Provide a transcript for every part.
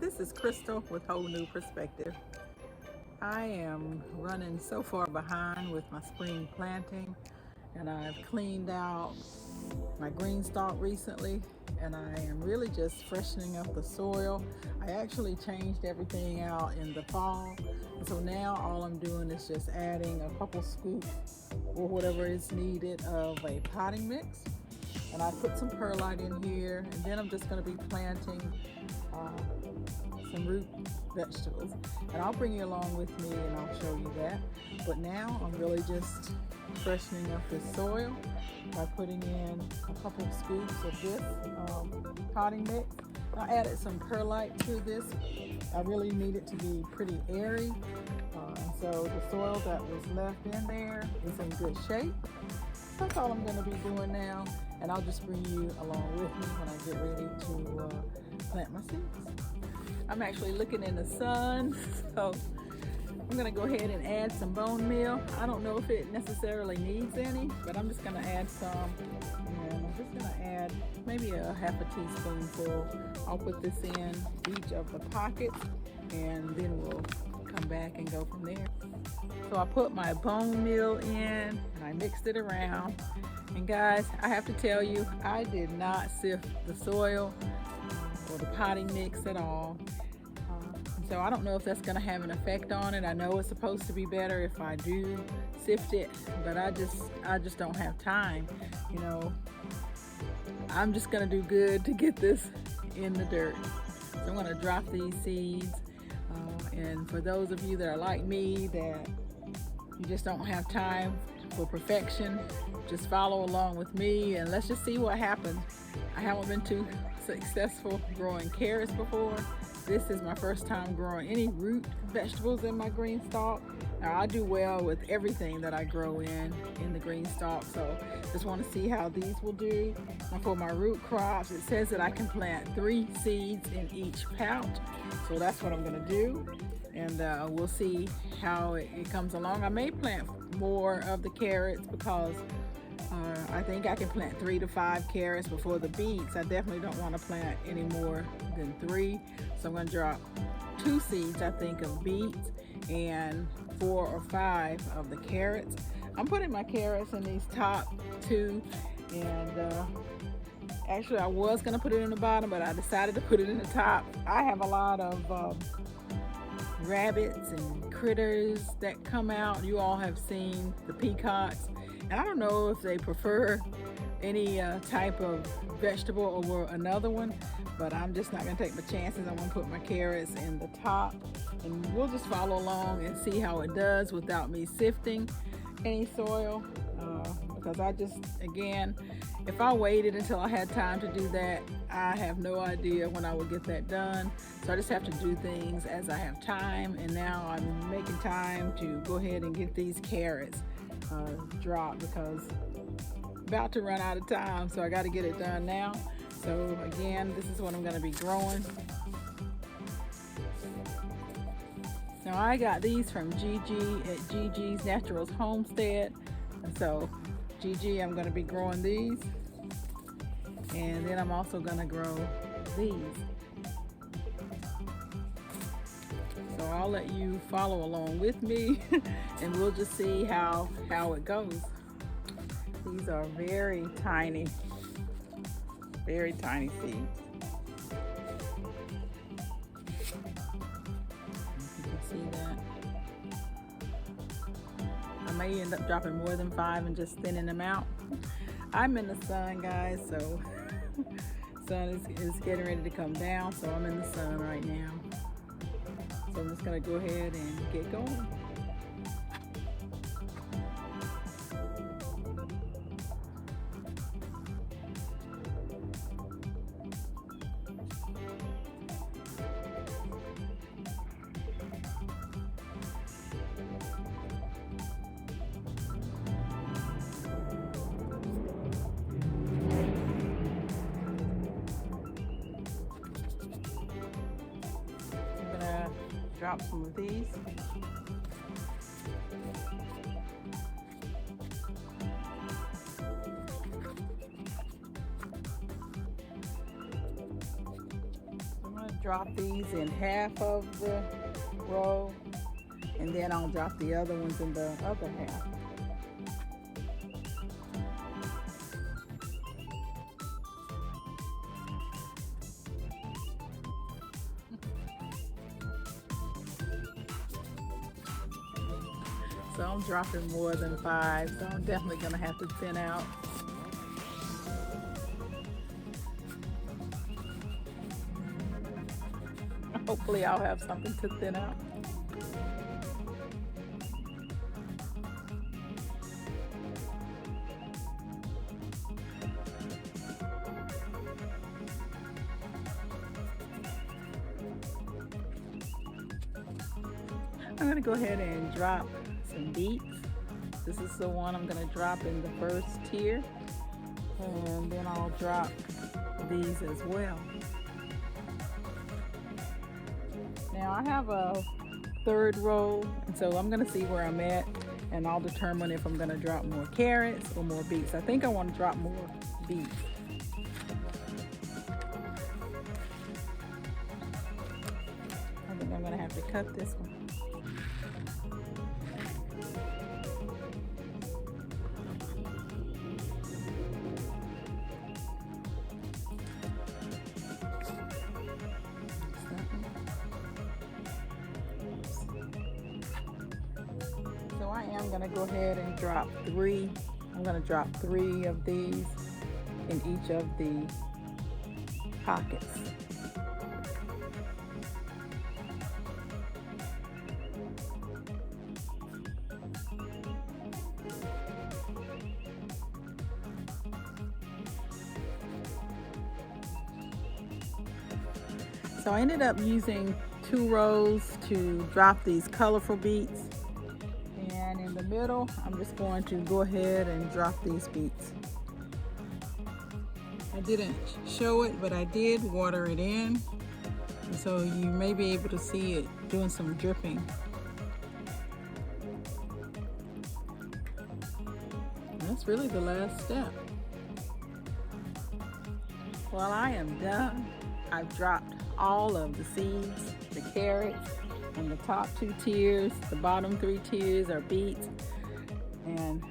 This is Crystal with Whole New Perspective. I am running so far behind with my spring planting, and I've cleaned out my Greenstalk recently, and I am really just freshening up the soil. I actually changed everything out in the fall, and so now all I'm doing is just adding a couple scoops or whatever is needed of a potting mix. And I put some perlite in here, and then I'm just going to be planting some root vegetables, and I'll bring you along with me and I'll show you that. But now I'm really just freshening up the soil by putting in a couple of scoops of this potting mix. I added some perlite to this. I really need it to be pretty airy, and so the soil that was left in there is in good shape. That's all I'm going to be doing now, and I'll just bring you along with me when I get ready to plant my seeds. I'm actually looking in the sun, so I'm going to go ahead and add some bone meal. I don't know if it necessarily needs any, but I'm just going to add some, and I'm just going to add maybe a half a teaspoonful. I'll put this in each of the pockets, and then we'll come back and go from there. So I put my bone meal in and I mixed it around. And guys, I have to tell you, I did not sift the soil or the potting mix at all. So I don't know if that's going to have an effect on it. I know it's supposed to be better if I do sift it, but I just don't have time. You know, I'm just going to do good to get this in the dirt. So I'm going to drop these seeds. And for those of you that are like me, that you just don't have time for perfection, just follow along with me and let's just see what happens. I haven't been too successful growing carrots before. This is my first time growing any root vegetables in my Greenstalk. Now I do well with everything that I grow in the Greenstalk, so just want to see how these will do. Now for my root crops, it says that I can plant 3 seeds in each pouch, so that's what I'm going to do, and we'll see how it comes along. I may plant more of the carrots because I think I can plant 3 to 5 carrots before the beets. I definitely don't want to plant any more than 3. So I'm going to drop 2 seeds, I think, of beets and 4 or 5 of the carrots. I'm putting my carrots in these top 2, and actually I was going to put it in the bottom, but I decided to put it in the top. I have a lot of rabbits and critters that come out. You all have seen the peacocks, and I don't know if they prefer any type of vegetable over another one, but I'm just not going to take my chances. I'm going to put my carrots in the top, and we'll just follow along and see how it does without me sifting any soil, because I just, again, if I waited until I had time to do that, I have no idea when I will get that done. So I just have to do things as I have time, and now I'm making time to go ahead and get these carrots dropped because I'm about to run out of time, so I got to get it done now. So again, this is what I'm going to be growing. Now I got these from Gigi at Gigi's Naturals Homestead, and so Gigi, I'm going to be growing these, and then I'm also going to grow these. So I'll let you follow along with me and we'll just see how it goes. These are very tiny seeds. You can see that. I may end up dropping more than 5 and just thinning them out. I'm in the sun, guys, so sun is getting ready to come down, so I'm in the sun right now. So I'm just gonna go ahead and get going. Drop some of these. drop these in half of the row, and then I'll drop the other ones in the other half. So I'm dropping more than 5, so I'm definitely gonna have to thin out. Hopefully I'll have something to thin out. I'm going to go ahead and drop some beets. This is the one I'm going to drop in the first tier, and then I'll drop these as well. Now I have a third row, and so I'm going to see where I'm at, and I'll determine if I'm going to drop more carrots or more beets. I think I want to drop more beets. I think I'm going to have to cut this one. So I am going to go ahead and drop 3. I'm going to drop 3 of these in each of the pockets. So I ended up using 2 rows to drop these colorful beets. And in the middle, I'm just going to go ahead and drop these beets. I didn't show it, but I did water it in. And so you may be able to see it doing some dripping. And that's really the last step. Well, I am done. I've dropped all of the seeds, the carrots, and the top 2 tiers. The bottom 3 tiers are beets. And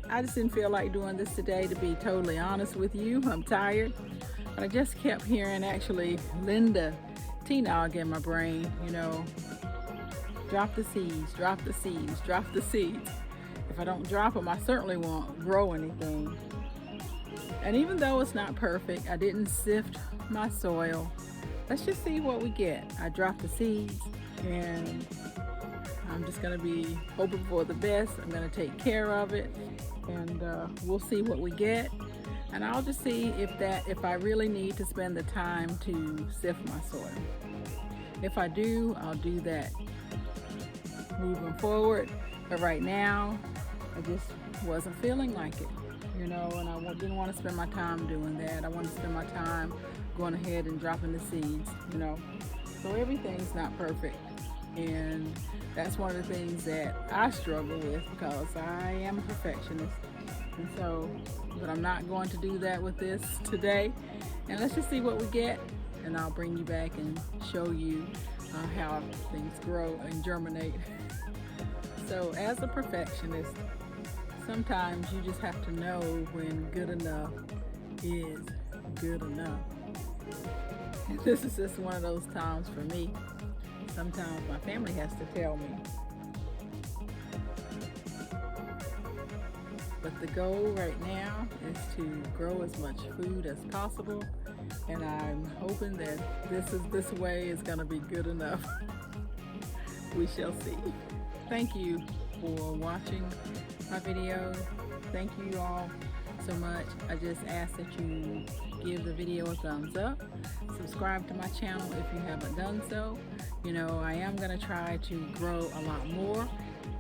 I just didn't feel like doing this today, to be totally honest with you. I'm tired. But I just kept hearing actually Linda T-Nog in my brain, you know, drop the seeds, drop the seeds, drop the seeds. If I don't drop them, I certainly won't grow anything. And even though it's not perfect, I didn't sift my soil. Let's just see what we get. I dropped the seeds, and I'm just gonna be hoping for the best. I'm gonna take care of it, and we'll see what we get. And I'll just see if I really need to spend the time to sift my soil. If I do, I'll do that moving forward. But right now, I just wasn't feeling like it, you know, and I didn't want to spend my time doing that. I wanted to spend my time going ahead and dropping the seeds, you know. So everything's not perfect, and that's one of the things that I struggle with, because I am a perfectionist. And so, but I'm not going to do that with this today. And let's just see what we get, and I'll bring you back and show you how things grow and germinate. So as a perfectionist, sometimes you just have to know when good enough is good enough. And this is just one of those times for me. Sometimes my family has to tell me. But the goal right now is to grow as much food as possible, and I'm hoping that this way is going to be good enough. We shall see. Thank you for watching my video. Thank you all so much. I just ask that you give the video a thumbs up. Subscribe to my channel if you haven't done so. You know, I am going to try to grow a lot more.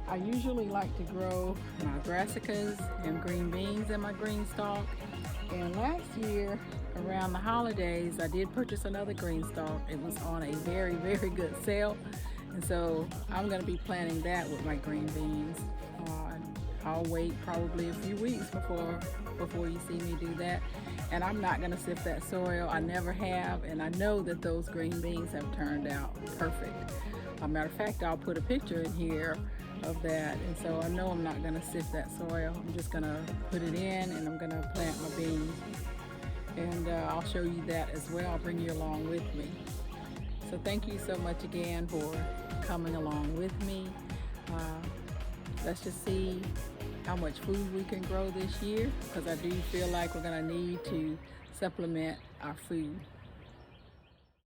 I usually like to grow my brassicas and green beans in my Greenstalk. And last year, around the holidays, I did purchase another Greenstalk. It was on a very, very good sale. And so I'm going to be planting that with my green beans. I'll wait probably a few weeks before before you see me do that. And I'm not going to sift that soil. I never have, and I know that those green beans have turned out perfect. As a matter of fact, I'll put a picture in here of that, and so I know I'm not going to sift that soil. I'm just going to put it in, and I'm going to plant my beans, and I'll show you that as well. I'll bring you along with me. So thank you so much again for coming along with me. Let's just see how much food we can grow this year, because I do feel like we're going to need to supplement our food.